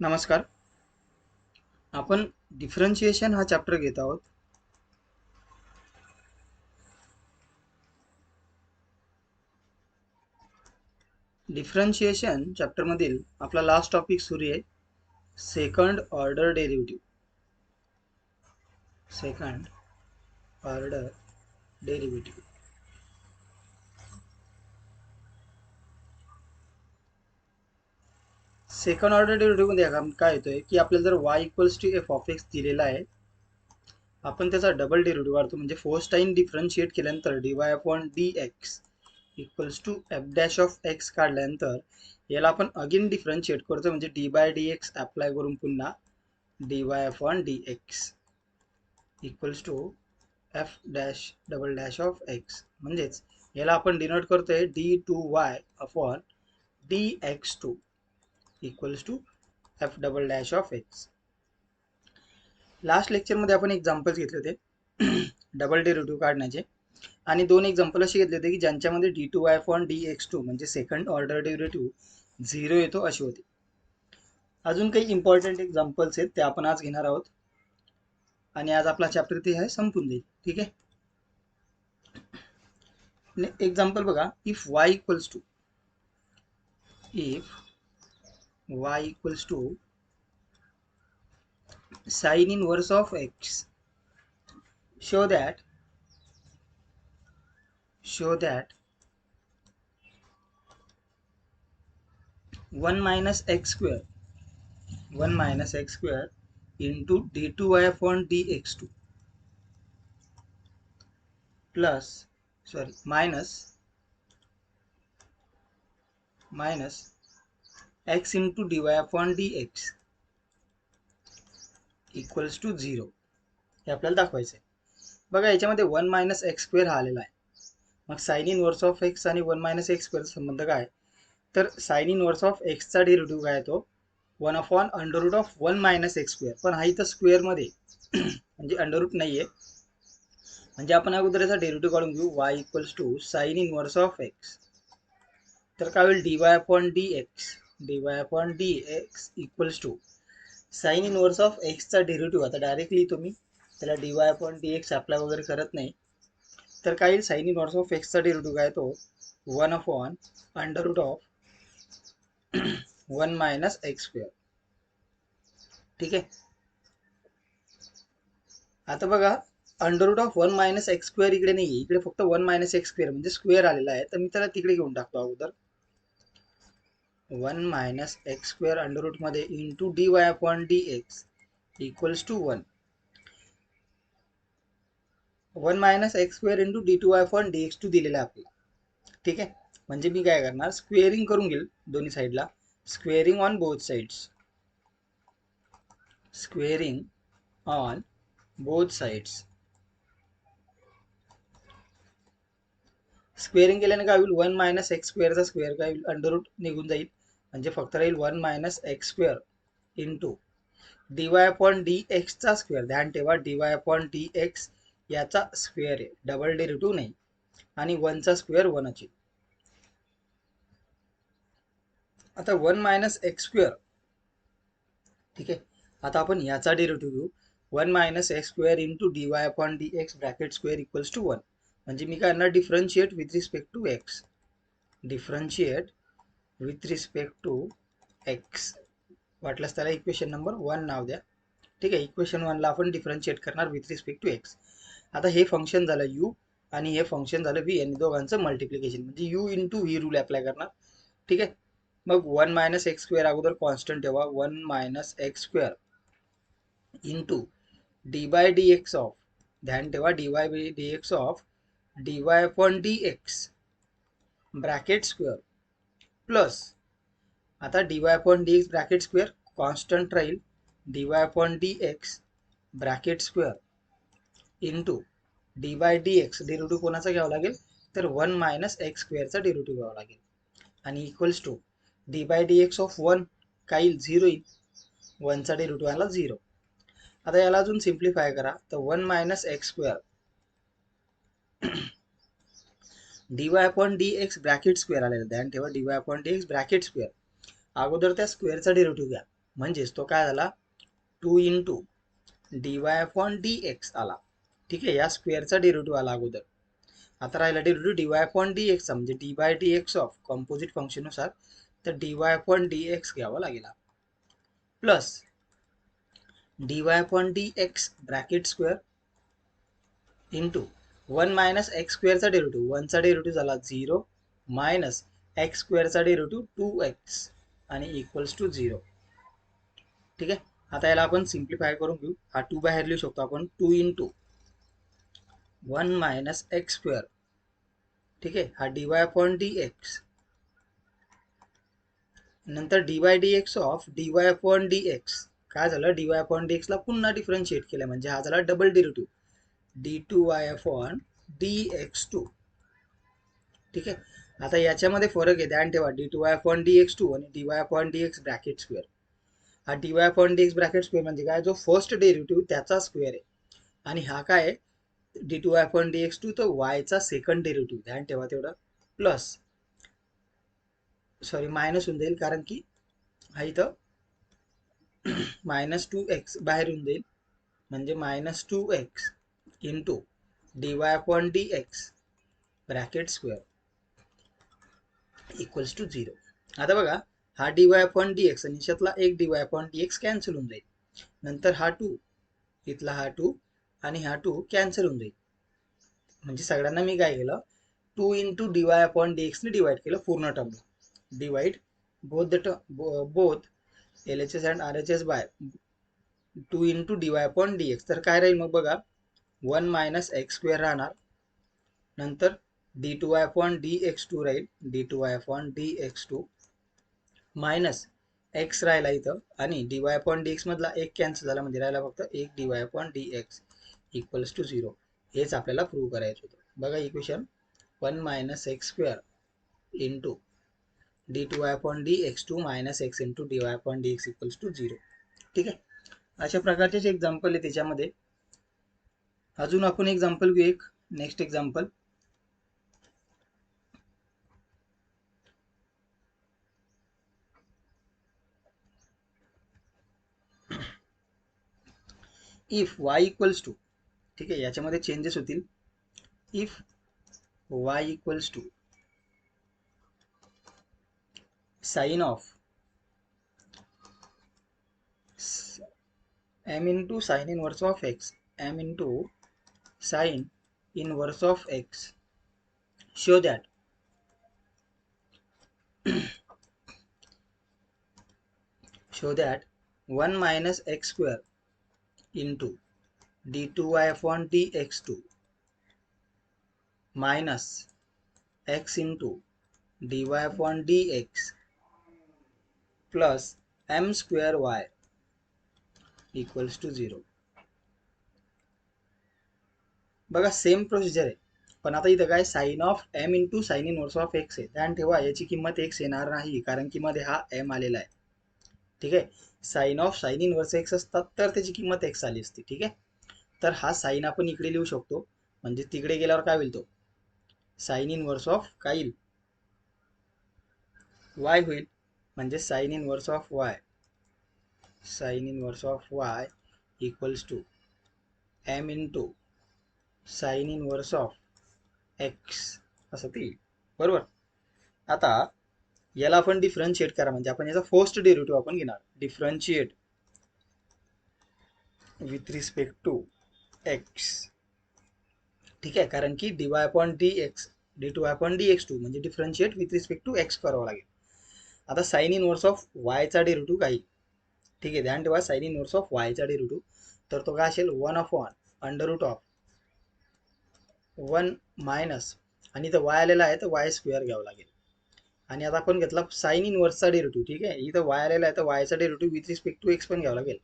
नमस्कार. आपण डिफरन्शिएशन हा चॅप्टर घेत आहोत. डिफरन्शिएशन चॅप्टर मधील आपला लास्ट टॉपिक सुरू आहे second order derivative. Second order derivative. Second order derivative मध्ये काय येतोय की आपल्याला जर y equals to F of X दिलेला आहे, आपण त्याचा डबल डेरिव्हेटिव्ह काढतो. म्हणजे फर्स्ट टाइम डिफरन्शिएट केल्यानंतर dy upon dx equals to F dash of X काढल्यानंतर याला आपण अगेन डिफरन्शिएट करतो. म्हणजे D by D X apply करून पुन्हा dy upon dx equals to F dash double dash of x. म्हणजेच याला आपण डिनोट करतोय d2y upon dx2 equals to F double dash of X. Last लेक्चरमध्ये आपण एक्झाम्पल्स घेतले होते डबल डेरिव्हेटिव्ह काढण्याचे, आणि दोन एक्झाम्पल असे घेतले होते की ज्यांच्यामध्ये d2y अपॉन dx2 म्हणजे सेकंड ऑर्डर डेरिव्हेटिव्ह 0 येतो असे होते. अजून काही इम्पॉर्टंट एक्झाम्पल्स आहेत ते आपण आज घेणार आहोत आणि आज आपला चॅप्टर ते आहे संपून जाईल. ठीक आहे. एक्झाम्पल बघा. If y equals to sin inverse of x, show that 1 minus x square into d2y upon dx2 minus x into dy upon dx equals to 0 हे आपल्याला दाखवायचं आहे. बघा, याच्यामध्ये 1 मायनस एक्स स्क्वेअर हा आलेला आहे. मग साइन इनवर्स ऑफ एक्स आणि 1 मायनस एक्स स्क्वेअरचा संबंध काय? तर साइन इनवर्स ऑफ एक्सचा डेरिव्हेटिव्ह काय तो 1 upon under root of 1 minus x square. पण हा इथं स्क्वेअर मध्ये म्हणजे अंडर रूट नाहीये. म्हणजे आपण अगोदर याचा डेरिव्हेटिव्ह काढून घेऊ. y equals to sine inverse of X. तर काय होईल? dy upon dx equals to sine inverse of एक्सचा डेरिव्हेटिव्ह. आता डायरेक्टली तुम्ही त्याला dy अपॉन dx अप्लाय वगैरे करत नाही. तर काय येईल? साइन इनवर्स ऑफ एक्सचा डेरिव्हेटिव्ह काय तो 1 upon under root of 1 minus x square. ठीक आहे. आता बघा, under root of 1 minus x square इकडे नाही, इकडे फक्त 1 मायनस एक्स स्क्वेअर म्हणजे स्क्वेअर आलेला आहे. तर मी त्याला तिकडे घेऊन टाकतो अगोदर. 1 minus x square under root मध्ये into dy upon dx equals to 1. 1 minus x square into d2y upon dx2 दिलेला आहे आपल्याला. ठीक आहे. म्हणजे मी काय करणार, स्क्वेअरिंग करून घेईल दोन्ही साईडला. Squaring on both sides. Squaring on both sides. Squaring केल्याने काय होईल? 1 मायनस एक्स स्क्वेअरचा स्क्वेअर काय होईल? अंडर रूट निघून जाईल. म्हणजे फक्त राहील 1 minus x square into dy upon dx चा स्क्वेअर. ध्यान ठेवा, dy अपॉन dx याचा स्क्वेअर आहे, डबल डेरिव्हेटिव्ह नाही. आणि 1 चा स्क्वेअर 1च. आता 1 मायनस एक्स स्क्वेअर. ठीक आहे. आता आपण याचा डेरिव्हेटिव्ह घेऊ. 1 minus x square into dy upon dx bracket square equals to 1. म्हणजे मी काय करणार, differentiate with respect to X. Differentiate with respect to X. वाटल्यास त्याला इक्वेशन नंबर 1 नाव द्या. ठीक आहे. इक्वेशन 1 ला आपण डिफरन्शिएट करणार विथ रिस्पेक्ट टू एक्स. आता हे फंक्शन झालं u आणि हे फंक्शन झालं v, आणि दोघांचं मल्टिप्लिकेशन म्हणजे u into V rule apply करणार. ठीक आहे. मग 1 मायनस एक्स स्क्वेअर अगोदर कॉन्स्टंट ठेवा. 1 minus x square into D by D x of, ध्यान ठेवा, D Y by D x of dy upon dx bracket square plus, आता dy upon dx bracket square constant राहील, dy upon dx bracket square into D by D X. Derivative कोणाचा घ्यावा लागेल? तर 1 minus x स्क्वेअरचा derivative घ्यावा लागेल. आणि equals to D by D x of 1 काय येईल? 0 येईल. 1 चा डेरिव्हेटिव्ह आला 0. आता याला अजून सिम्प्लिफाय करा. तर 1 minus x square dy upon dx bracket square आलेला. ध्यान ठेवा, dy upon dx bracket square. अगोदर त्या स्क्वेअरचा डेरिव्हेटिव्ह घ्या. म्हणजेच तो काय झाला 2 इंटू dy अपॉन dx आला. ठीक आहे, या स्क्वेअरचा डेरिव्हेटिव्ह आला अगोदर. आता राहिला डेरिव्हेटिव्ह dy अपॉन dx चा, म्हणजे dy by dx of composite फंक्शननुसार तर dy अपॉन dx घ्यावा लागेल, plus dy upon dx bracket square into 1 minus x स्क्वेअरचा डेरिव्हेटिव्ह, 1 चा डेरिव्हेटिव्ह झाला 0 मायनस एक्स स्क्वेअरचा डेरिव्हेटिव्ह 2x आणि इक्वल्स टू 0. ठीक आहे, आता याला आपण सिम्प्लिफाय करून घेऊ. हा 2 बाहेर लिहू शकतो आपण, 2 इंटू 1 मायनस एक्स स्क्वेअर. ठीक आहे, हा dy अपॉन dx नंतर dy dx of dy upon dx. काय झालं, dy अपॉन dx ला पुन्हा डिफरन्शिएट केलं, म्हणजे हा झाला double derivative d2y upon dx2. ठीक आहे, आता याच्यामध्ये फरक आहे, ध्यान ठेवा, d2y अपॉन dx2 आणि dy upon dx bracket square. हा dy upon dx bracket square म्हणजे काय, जो फर्स्ट डेरिव्हेटिव्ह त्याचा स्क्वेअर आहे, आणि हा काय आहे d2y अपॉन dx2 तो y चा सेकंड डेरिव्हेटिव्ह. ध्यान ठेवा तेवढं, प्लस सॉरी मायनस होऊन जाईल, कारण की हा इथं -2x बाहेर येऊन जाईल, म्हणजे -2x into dy upon dx bracket square equals to 0. आता बघा, हा dy अपॉन dx आणि याच्यातला एक dy अपॉन dx कॅन्सल होऊन जाईल, नंतर हा 2, इथला हा 2 आणि हा 2 कॅन्सल होऊन जाईल, म्हणजे सगळ्यांना मी काय केलं, 2 इंटू dy अपॉन dx ने डिवाइड केलं पूर्ण टर्मला. Divide both LHS and RHS by 2 into dy upon dx. तर काय राहील मग बघा, 1 मायनस एक्स स्क्वेअर राहणार, नंतर d2y अपॉन dx2 राहील, d2y upon dx2 minus x राहिला इथं, आणि dy अपॉन dx मधला एक कॅन्सल झाला, म्हणजे राहिला फक्त एक dy upon dx equals to 0. हेच आपल्याला प्रूव्ह करायचं होतं. बघा equation, 1 minus x square into d2y upon dx2 minus x into dy upon dx equals to 0. ठीक आहे, अशा प्रकारचेच एक्झाम्पल आहे त्याच्यामध्ये. अजून आपण एक्झाम्पल घेऊ, एक next example. If y equals to, ठीक आहे, याच्यामध्ये चेंजेस होतील. If y equals to sine of m into sine inverse of x, m into sine inverse of x, show that show that 1 minus x square into d2y upon dx2 minus x into dy upon dx plus m square y equals to 0. बघा same procedure आहे, पण आता इथं काय sine of m into sine inverse of x आहे. ध्यान ठेवा, याची किंमत x येणार नाही, कारण की मध्ये हा m आलेला आहे. ठीक आहे, sine of sine inverse x असतात तर त्याची किंमत x आली असती. ठीक आहे, तर हा साइन आपण इकडे लिहू शकतो, म्हणजे तिकडे गेल्यावर काय होईल, तो साइन इनवर्स ऑफ काय येईल, y होईल, म्हणजे sine inverse of y, sine inverse of y equals to m into sine inverse of x असं ते येईल. बरोबर, आता याला आपण डिफरन्शिएट करा, म्हणजे आपण याचा फर्स्ट डेरिव्हेटिव्ह आपण घेणार, differentiate with respect to x. ठीक आहे, कारण की dy upon dx d2 upon dx2 म्हणजे differentiate with respect to x करावं लागेल. आता साइन इनवर्स ऑफ y चा डेरिव्हेटिव्ह काही, ठीक आहे, ध्यान ठेवा, साइन इनवर्स ऑफ y चा डेरिव्हेटिव्ह, तर तो काय असेल 1 upon under root of 1 minus, आणि इथं y आलेला आहे तर y स्क्वेअर घ्यावं लागेल. आणि आता आपण घेतला साइन इनवर्सचा डेरिव्हेटिव्ह, ठीक आहे, इथं y आलेला आहे तर y चा derivative with respect to x पण घ्यावं लागेल,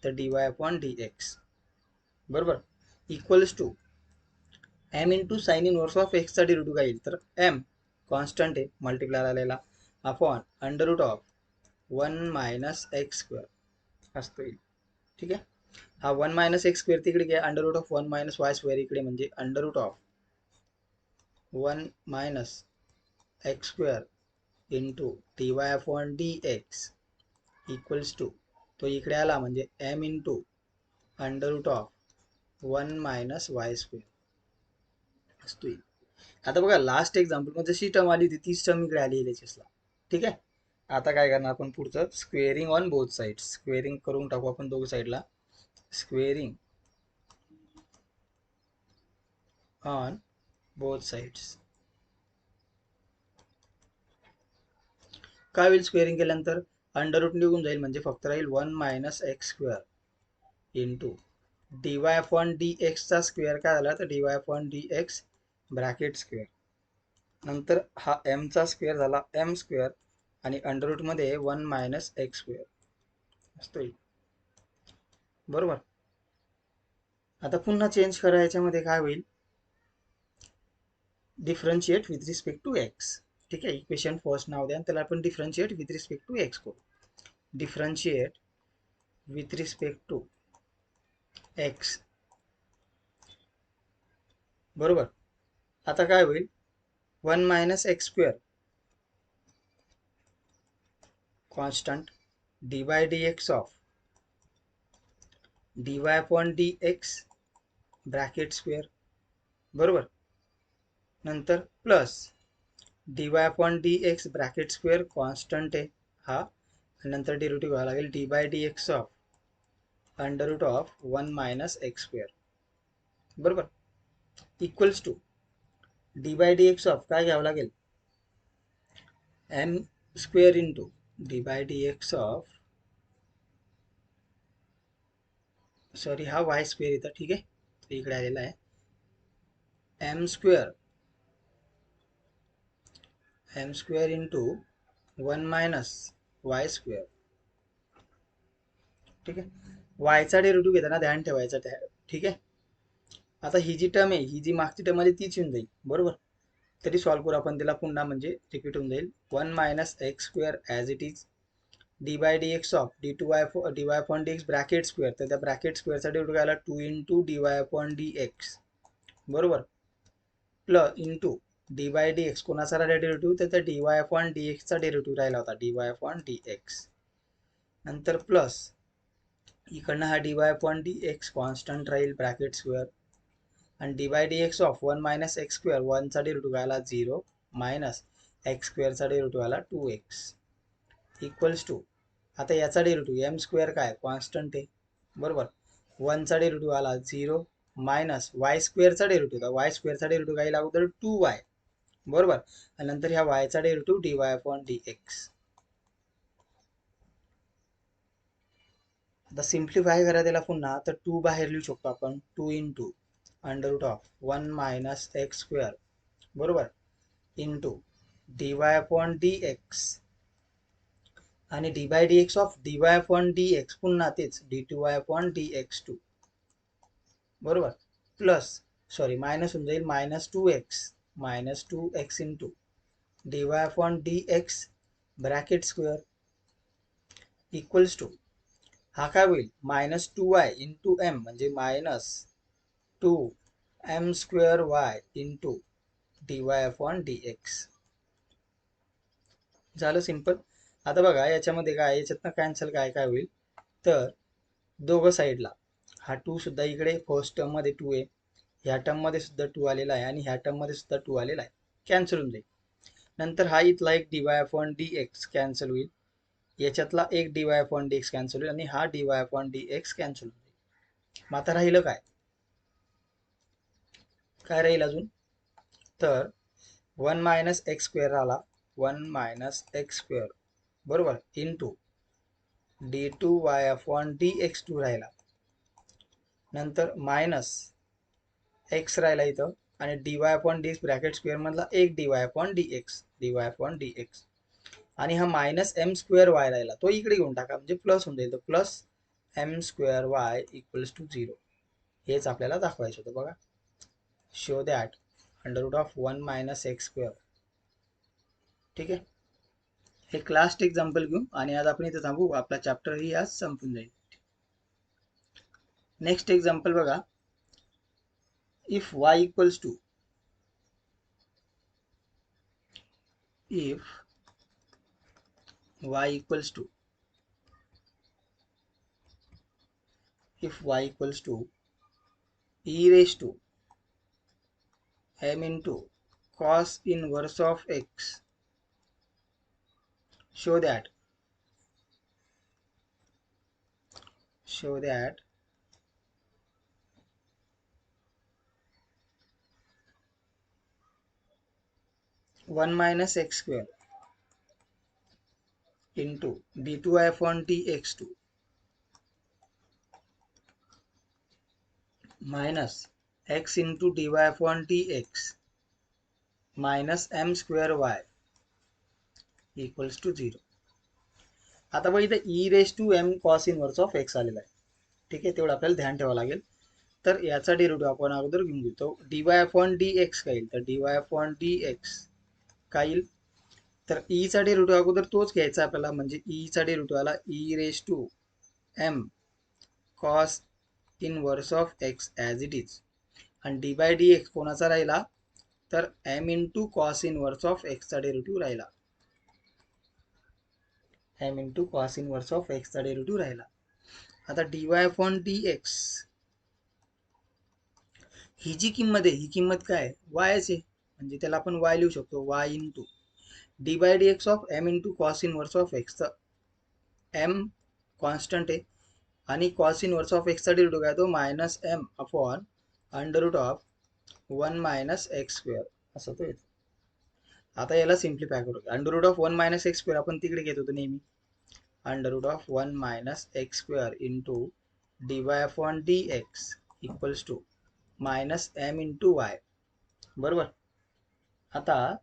तर dy अपॉन dx. बरोबर, equals to m into sine inverse of x चा डेरिव्हेटिव्ह काय येईल, तर m कॉन्स्टंट आहे मल्टिप्लाय आलेला, upon under root of 1 minus x square असतो येईल. ठीक आहे, हा 1 मायनस एक्स स्क्वेअर तिकडे घ्या, under root of 1 minus y square इकडे, म्हणजे under root of 1 minus x square into dy upon dx equals to तो इकडे आला म्हणजे m into under root of 1 minus y square असतो. आता बघा लास्ट एक्झाम्पल मध्ये जशी टर्म आली होती तीच टर्म इकडे आली LHS ला. ठीक आहे. आता काय करणार आपण पुढचं squaring on both side. Squaring करून टाकू आपण दोघ साइडला. Squaring on both sides. काय होईल स्क्वेअरिंग केल्यानंतर अंडर रूट निघून जाईल म्हणजे फक्त राहील 1 minus x square into d y upon d एक्सचा स्क्वेअर काय झाला तर d y upon d x bracket square. नंतर हा एमचा स्क्वेअर झाला एम स्क्वेअर आणि अंडर रूटमध्ये 1 मायनस एक्स स्क्वेअर असतो. बरोबर. आता पुन्हा चेंज करा याच्यामध्ये काय होईल differentiate with respect to x. ठीक आहे. इक्वेशन फर्स्ट नाव द्या त्याला आपण differentiate with respect to x करू. Differentiate with respect to x. बरोबर. आता काय होईल 1 minus x square constant d by D x of d y upon d x bracket square. बरोबर. नंतर plus d y upon d x bracket square constant आहे हा. नंतर डेरिव्हेटिव्ह व्हायला लागेल d by D x of under root of 1 minus x square. बरोबर. Equals to D by D x of काय घ्यावं लागेल m square into D by D x of sorry हा वाय स्क्वेअर येतं. ठीक आहे. तो इकडे आलेला आहे m square into 1 minus y square. ठीक आहे. वायचा डेरिव्हेटिव्ह घेताना ध्यान ठेवायचं. ठीक आहे. आता ही जी टर्म आहे ही जी मागची टर्म आली तीच येऊन जाईल. बरोबर. तरी सॉल्व्ह करू आपण त्याला पुन्हा म्हणजे रिपीट होऊन जाईल 1 minus x square as it is d by D x of d y upon d x bracket square. तर त्या ब्रॅकेट स्क्वेअरचा डेरिव्हेटिव्ह आला 2 into d y upon d x. बरोबर. Plus into D by D x कोणाचा राहिला derivative तर त्या d y upon d एक्सचा डेरिव्हेटिव्ह राहिला होता d y upon d x. नंतर प्लस इकडनं हा d y upon d x constant राहील ब्रॅकेट स्क्वेअर आणि d by D x of 1 minus x square 1चा डेरिव्हेटिव्ह आला 0 मायनस एक्स स्क्वेअरचा डेरिव्हेटिव्ह आला 2x इक्वल्स टू आता याचा डेरिव्हेटिव्ह एम स्क्वेअर काय कॉन्स्टंट आहे. बरोबर. 1चा डेरिव्हेटिव्ह आला 0 मायनस वाय स्क्वेअरचा डेरिव्हेटिव्ह वाय स्क्वेअरचा डेरिव्हेटिव्ह काही अगोदर 2y. बरोबर. आणि नंतर ह्या वायचा derivative d y upon d x. आता सिम्प्लिफाय करा त्याला पुन्हा तर 2 बाहेर लिहू शकतो आपण 2 into under root of 1 minus x square. बरोबर. Into d y upon d x आणि d by D x of d y upon d x पुन्हा तेच d two y upon d x two. बरोबर. प्लस सॉरी मायनस होऊन जाईल minus two x into d y upon d x bracket square equals to हा काय होईल -2y into m म्हणजे -2m square y into d y upon d x. झालं simple. आता बघा याच्यामध्ये काय याच्यातनं कॅन्सल काय काय होईल तर दोघं साईडला हा 2 सुद्धा इकडे फर्स्ट टर्म मध्ये 2 आहे ह्या टर्म मध्ये सुद्धा 2 आलेला आहे आणि ह्या टर्म मध्ये सुद्धा 2 आलेला आहे कॅन्सल होऊन जाईल. नंतर हा इथला एक d y upon d x cancel होईल याच्यातला एक d y upon d x cancel होईल आणि हा d y upon d x cancel होईल. मग आता राहिलं काय काय राहील अजून तर 1 मायनस एक्स स्क्वेअर आला 1 मायनस एक्स स्क्वेअर. बरोबर. Into d two y upon d x two राहिला. नंतर मायनस एक्स राहिला इथं आणि d y upon d x bracket square मधला एक d y upon d x आणि हा मायनस एम स्क्वेअर वाय राहिला तो इकडे घेऊन टाका म्हणजे प्लस होऊन जाईल. Plus m square y equals to 0 हेच आपल्याला दाखवायचं होतं. बघा show that under root of 1 minus x square. ठीक आहे. हे लास्ट एक्झाम्पल घेऊ आणि आज आपण इथे थांबू. आपला चॅप्टर ही आज संपून जाईल. नेक्स्ट एक्झाम्पल बघा if y equals to if y equals to if y equals to e raised to m into cos inverse of x, show that 1 minus x square into d2y upon dx2 minus x into dy upon dx minus m square y equals to 0. आता बघा इथं e raise to m cos inverse of x आलेला आहे. ठीक आहे, तेवढं आपल्याला ध्यान ठेवावं लागेल. तर याचा डेरिव्हेटिव्ह आपण अगोदर घेऊन घेतो. dy अपॉन dx काय येईल, तर dy अपॉन dx काय येईल, तर e चा डेरिव्हेटिव्ह अगोदर तोच घ्यायचा आपल्याला, म्हणजे e चा डेरिव्हेटिव्ह आला e raise to m cos inverse of x as it is, आणि डी बाय डी एक्स कोणाचा राहिला, तर m into cos inverse of x चा डेरिव्हेटिव्ह राहिला. m into cos inverse of x चा डेरिव्हेटिव्ह राहिला. आता dy अपॉन dx ही जी किंमत आहे, ही किंमत काय आहे, y आहे, म्हणजे त्याला आपण y लिहू शकतो, y into D by D x of m into cos inverse of x चा m कॉन्स्टंट आहे, आणि कॉस इनवर्स ऑफ x चा डेरिव्हेटिव्ह काय तो minus m upon under root of 1 minus x square असं तो येतो. आता याला सिम्प्लिफाय करू. Under root of 1 minus x square आपण तिकडे घेत होतो नेहमी, under root of 1 minus x square into d y upon d x equals to minus m into y. बरोबर. आता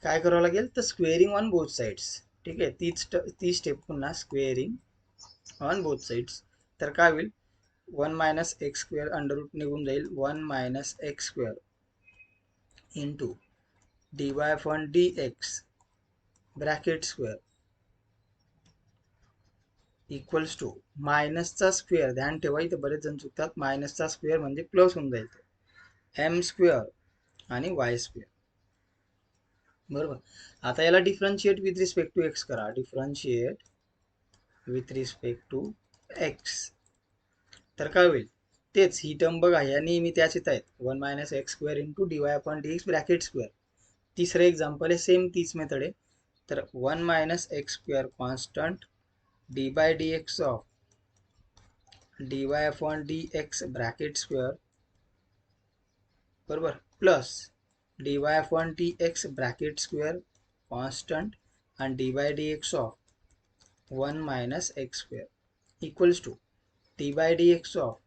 काय करावं लागेल, तर स्क्वेअरिंग ऑन बोथ साइड्स. ठीक आहे, ती स्टेप पुन्हा स्क्वेअरिंग ऑन बोथ साइड्स. तर काय होईल, 1 minus x square under root निघून जाईल, 1 minus x square into d y upon d x bracket square equals to मायनसचा स्क्वेअर. ध्यान ठेवा, इथे बरेच जण चुकतात, मायनसचा स्क्वेअर म्हणजे प्लस होऊन जाईल, एम स्क्वेअर आणि वाय स्क्वेअर. बरोबर. आता याला differentiate with respect to x करा, differentiate with respect to x. तर काय होईल, तेच ही टर्म बघा, या नेहमी त्याच येत आहेत, 1 minus x square into d y upon d x bracket square. तिसरं एक्झाम्पल आहे, सेम तीच मेथड आहे. तर 1 minus x square constant d by D x of d y upon d x bracket square, बरोबर, plus d y upon d x bracket square constant आणि d by D x of 1 minus x square equals to D by D x of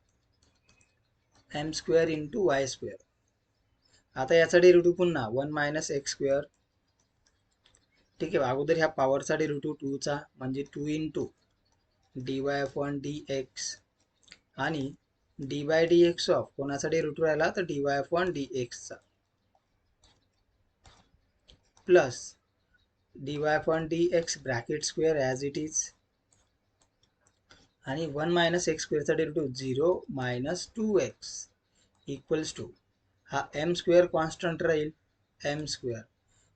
m square into Y square. आता याचा derivative पुन्हा 1 minus x square. ठीक आहे, अगोदर ह्या पॉवरचा derivative 2 चा, म्हणजे 2 into d y upon d x आणि d by D x of कोणाचा डेरिव्हेटिव्ह राहिला, तर डी वाय अपॉन डी एक्सचा, plus d y upon d x bracket square as it is, आणि 1 मायनस एक्स स्क्वेअरचा derivative 0 minus 2x equals to हा m square constant राहील, m square,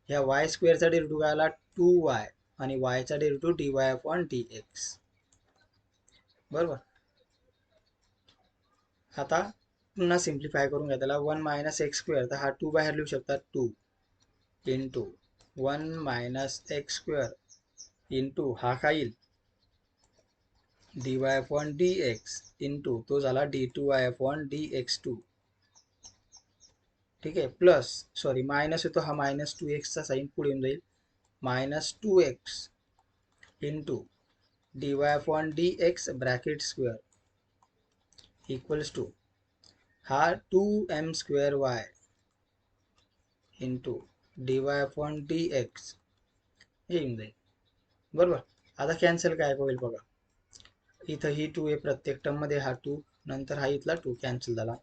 ह्या y स्क्वेअरचा डेरिव्हेटिव्ह आला 2y आणि वायचा derivative d y upon d x. बरोबर. आता पुन्हा सिम्प्लिफाय करून घ्या त्याला, 1 मायनस एक्स स्क्वेअर, तर हा 2 बाहेर लिहू शकतात, 2 into 1 minus x square into हा काय येईल, d y upon d x into तो झाला d two y upon d x two. ठीक आहे, प्लस सॉरी मायनस येतो, हा मायनस 2x साईन पुढे येऊन जाईल, minus 2x into d y upon d x bracket square equals to हा 2m square y into d y upon d x हे येऊन जाईल. बरोबर. आता कॅन्सल काय होईल बघा, इथं ही 2 आहे प्रत्येक टर्म मध्ये, हा 2 नंतर हा इथला 2 कॅन्सल झाला,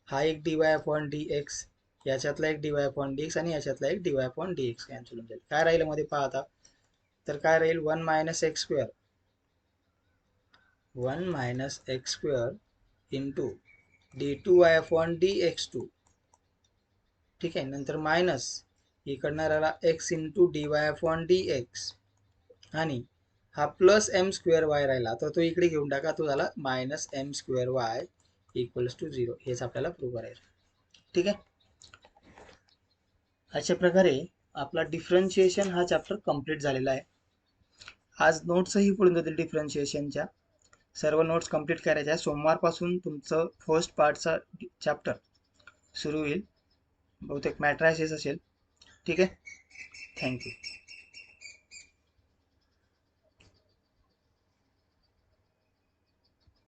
हा एक d y upon d x, याच्यातला एक d y upon d x आणि याच्यातला एक d y upon d x cancel होऊन जाईल. काय राहिलं मध्ये पहा आता, तर काय राहील, 1 minus x square, 1 minus x square into d two y upon d x two. ठीक आहे, नंतर मायनस इकडनं राहिला x into d y upon d x आणि हा प्लस एम स्क्वेअर वाय राहिला तर तो इकडे घेऊन टाका, तो झाला minus m square y equals to 0. हेच आपल्याला प्रूव्ह करायचं. ठीक आहे. अशा प्रकारे आपला डिफरन्शिएशन हा चॅप्टर कंप्लीट झालेला आहे. आज नोट्सही पडून जातील डिफरन्शिएशनच्या. सर्व नोट्स कंप्लीट करायच्या. सोमवारपासून तुमचं फर्स्ट पार्टचा चॅप्टर सुरू होईल. बहुतेक मॅट्रायसिस असेल. ठीक आहे. थँक्यू.